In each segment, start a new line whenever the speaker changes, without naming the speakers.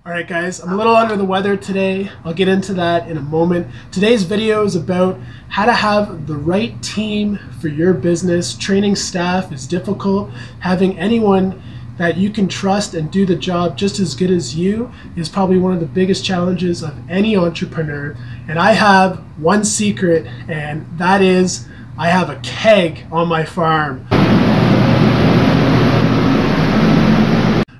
Alright guys, I'm a little under the weather today. I'll get into that in a moment. Today's video is about how to have the right team for your business. Training staff is difficult. Having anyone that you can trust and do the job just as good as you is probably one of the biggest challenges of any entrepreneur. And I have one secret, and that is I have a keg on my farm.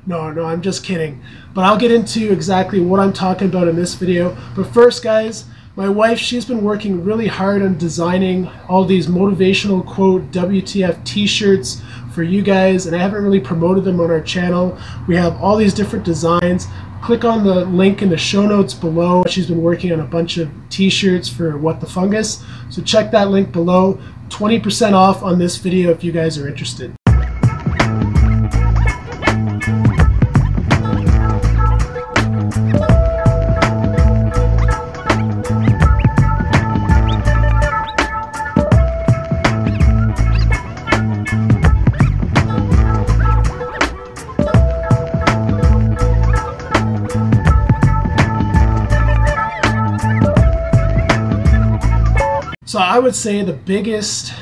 No, I'm just kidding. But I'll get into exactly what I'm talking about in this video. But first, guys, my wife, she's been working really hard on designing all these motivational quote WTF t-shirts for you guys, and I haven't really promoted them on our channel. We have all these different designs. Click on the link in the show notes below. She's been working on a bunch of t-shirts for What the Fungus. So check that link below. 20% off on this video if you guys are interested. So I would say the biggest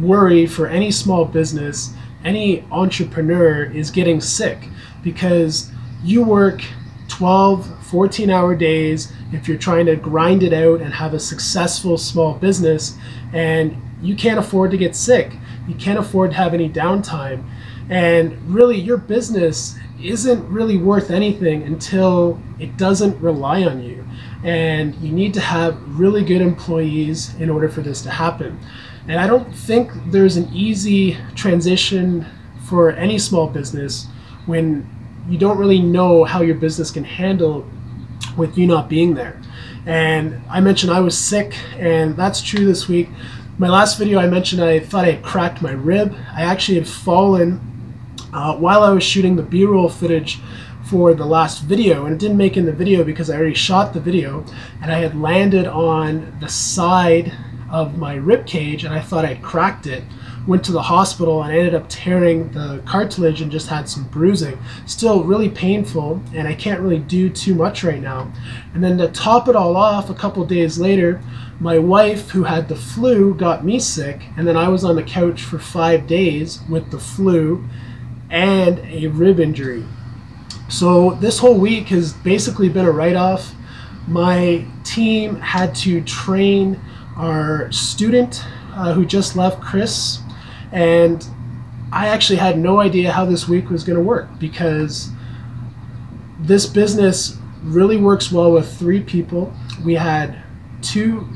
worry for any small business, any entrepreneur, is getting sick, because you work 12, 14-hour days if you're trying to grind it out and have a successful small business, and you can't afford to get sick. You can't afford to have any downtime. And really, your business isn't really worth anything until it doesn't rely on you. And you need to have really good employees in order for this to happen. And I don't think there's an easy transition for any small business when you don't really know how your business can handle with you not being there. And I mentioned I was sick, and that's true this week. My last video, I mentioned I thought I had cracked my rib. I actually had fallen while I was shooting the B-roll footage for the last video, and it didn't make in the video because I already shot the video, and I had landed on the side of my rib cage, and I thought I'd cracked it. Went to the hospital and I ended up tearing the cartilage and just had some bruising. Still really painful, and I can't really do too much right now. And then to top it all off, a couple days later, my wife, who had the flu, got me sick, and then I was on the couch for 5 days with the flu and a rib injury. So this whole week has basically been a write-off. My team had to train our student who just left, Chris, and I actually had no idea how this week was going to work, because this business really works well with 3 people. We had two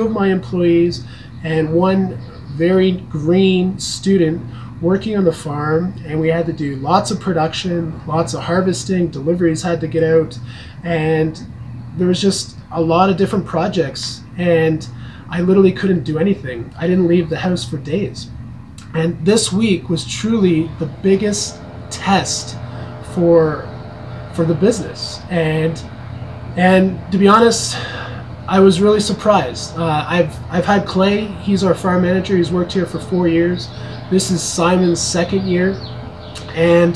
of my employees and one very green student working on the farm, and we had to do lots of production, lots of harvesting, deliveries had to get out, and there was just a lot of different projects, and I literally couldn't do anything. I didn't leave the house for days. And this week was truly the biggest test for the business. And to be honest, I was really surprised. I've had Clay, he's our farm manager, he's worked here for 4 years. This is Simon's 2nd year, and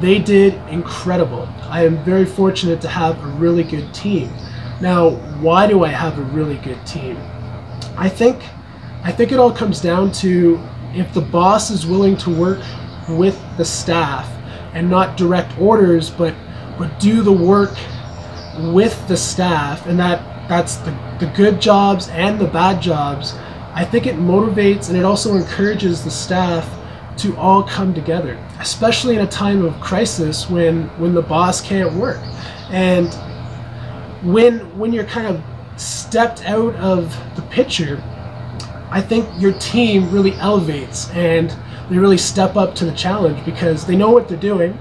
they did incredible. I am very fortunate to have a really good team. Now, why do I have a really good team? I think it all comes down to, if the boss is willing to work with the staff and not direct orders, but do the work with the staff, and that's the good jobs and the bad jobs, I think it motivates, and it also encourages the staff to all come together, especially in a time of crisis when the boss can't work. And when you're kind of stepped out of the picture, I think your team really elevates and they really step up to the challenge, because they know what they're doing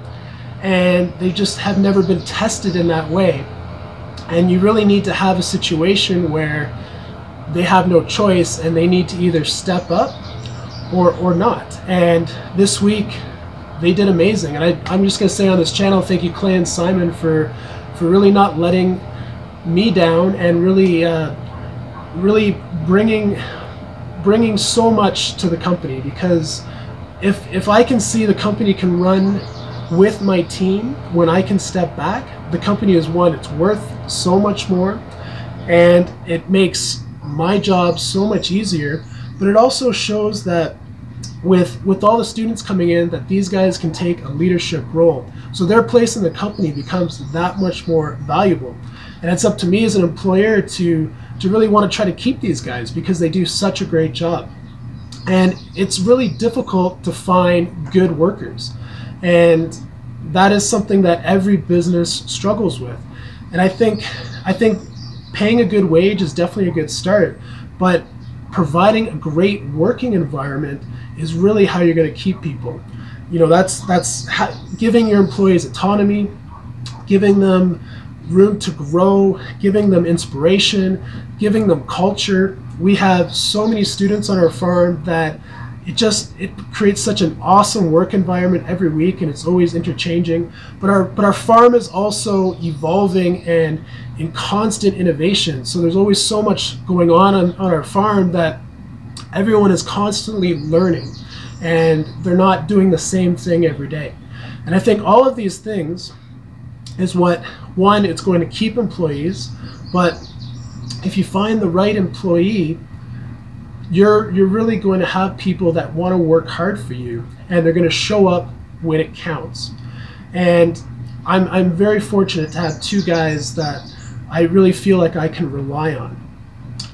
and they just have never been tested in that way. And you really need to have a situation where they have no choice and they need to either step up or not. And this week they did amazing. And I'm just going to say on this channel, thank you, Clay and Simon, for really not letting me down, and really bringing so much to the company. Because if I can see the company can run with my team, when I can step back, the company is one, it's worth so much more, and it makes my job so much easier. But it also shows that with all the students coming in, that these guys can take a leadership role. So their place in the company becomes that much more valuable. And it's up to me as an employer to really want to try to keep these guys, because they do such a great job. And it's really difficult to find good workers. And that is something that every business struggles with. And I think paying a good wage is definitely a good start, but providing a great working environment is really how you're going to keep people. You know, that's giving your employees autonomy, giving them room to grow, giving them inspiration, giving them culture. We have so many students on our farm that it creates such an awesome work environment every week, and it's always interchanging. But our farm is also evolving and in constant innovation. So there's always so much going on our farm that everyone is constantly learning, and they're not doing the same thing every day. And I think all of these things is what, one, it's going to keep employees, but if you find the right employee, you're really going to have people that want to work hard for you, and they're going to show up when it counts. And I'm very fortunate to have two guys that I really feel like I can rely on.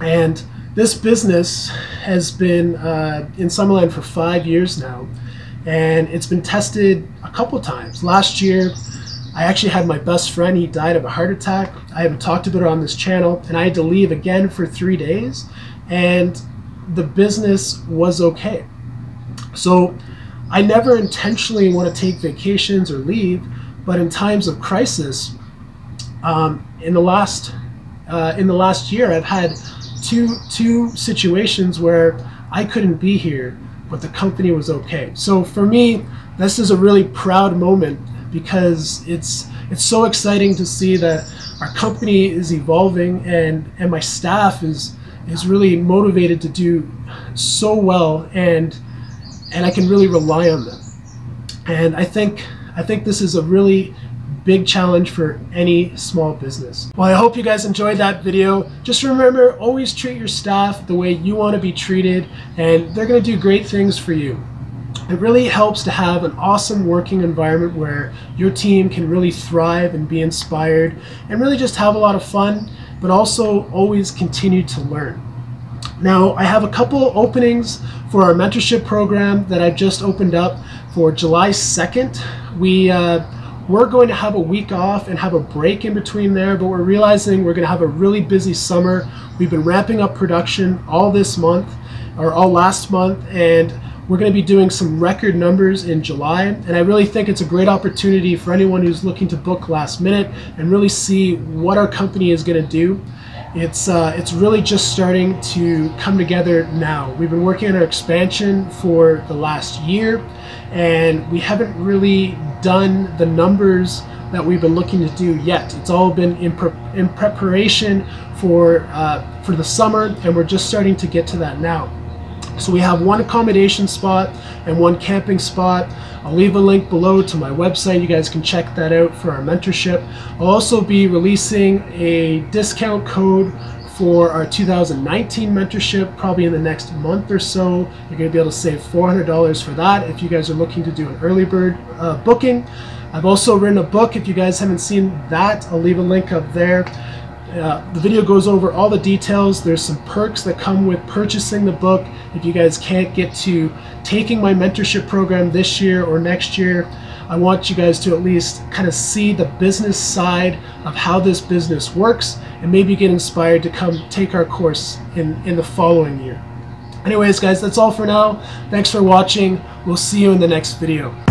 And this business has been in Summerland for 5 years now, and it's been tested a couple times. Last year, I actually had my best friend, he died of a heart attack. I haven't talked about it on this channel, and I had to leave again for 3 days, and the business was okay. So I never intentionally want to take vacations or leave, but in times of crisis, in the last year, I've had two situations where I couldn't be here, but the company was okay. So for me, this is a really proud moment, because it's so exciting to see that our company is evolving, and my staff is really motivated to do so well, and I can really rely on them. And I think this is a really big challenge for any small business. Well, I hope you guys enjoyed that video. Just remember, always treat your staff the way you want to be treated, and they're going to do great things for you. It really helps to have an awesome working environment where your team can really thrive and be inspired and really just have a lot of fun, but also always continue to learn. Now, I have a couple openings for our mentorship program that I've just opened up for July 2nd. We're going to have a week off and have a break in between there, but we're realizing we're going to have a really busy summer. We've been ramping up production all this month, or all last month, and we're going to be doing some record numbers in July. And I really think it's a great opportunity for anyone who's looking to book last minute and really see what our company is going to do. It's really just starting to come together now. We've been working on our expansion for the last year, and we haven't really done the numbers that we've been looking to do yet. It's all been in preparation for the summer, and we're just starting to get to that now. So we have one accommodation spot and one camping spot. I'll leave a link below to my website. You guys can check that out for our mentorship. I'll also be releasing a discount code for our 2019 mentorship probably in the next month or so. You're going to be able to save $400 for that if you guys are looking to do an early bird booking. I've also written a book. If you guys haven't seen that, I'll leave a link up there. The video goes over all the details. There's some perks that come with purchasing the book. If you guys can't get to taking my mentorship program this year or next year, I want you guys to at least kind of see the business side of how this business works, and maybe get inspired to come take our course in the following year. Anyways, guys, that's all for now. Thanks for watching. We'll see you in the next video.